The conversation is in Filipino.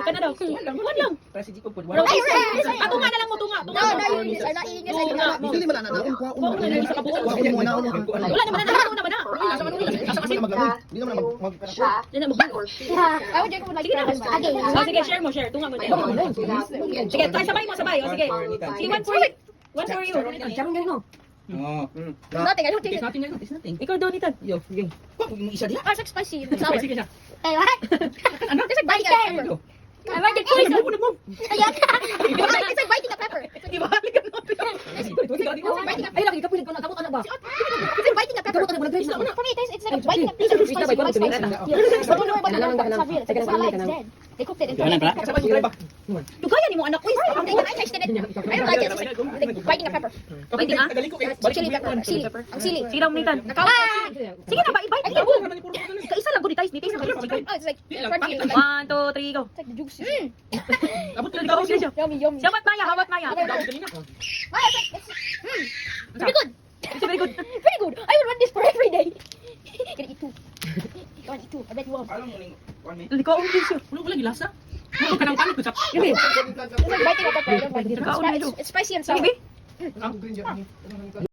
Kana daw. Kuwan lang. Para si Jacob po. Tunga na lang mo, tunga. No, yun sir, naiingay sa inyo. Dili man na naon kwa Kuwan na lang sa kabuo. Wala Wala naman na, una ba na? Asa kasi maglamig. Di naman mag Yan na mo. I would ko like again. Oh, sige, share mo, share. Tunga mo. Sige, tayo sabay mo, sabay. O, sige. Sige, one for you. One for you. Charong ganito. Oh. Nothing, I don't think. It's nothing, it's nothing. Ikaw daw nitan. Yo, sige. Kwa mo isa diha. Ah, it's spicy. It's sour. Sige siya. Hey, what? It's like biting a pepper. I like the Ay, poison. mo. Ayan. It's like biting a pepper. It's Di ba? Halika na. like biting a Ay, lagi kapulit ko na. Kamot ano ba? It's like biting a pepper. Kamot ano ba? Grace na. For me, it's like biting a piece of spicy. Like spicy. But don't worry about it. It's not real. It's alive. It's dead. They cooked it in Dugayan ni mo anak ko. I tasted it. I don't like it. It's like biting a pepper. Biting ah? Chili pepper. Chili. Ang chili. Sige daw nitan. Ah! Sige na, bite niya. Kaisa lang ko ditays, ditays na kayo. Oh, it's like crunchy. It's 1, 2, 3, go. like the juice. Abot ka Ikaw siya. Yummy, yummy. Hawat Maya, hawat Maya. Ah, it's very good. It's very good. Very good. I would want this for every day. Gonna eat two. Go on, eat two. I bet you won't. Liko ang siya. Wala ko lagi lasa. Ano ka nang panik ko sa. It's like biting a pepper. I don't like it. Nakaon na ito. It's spicy and sour. Sige.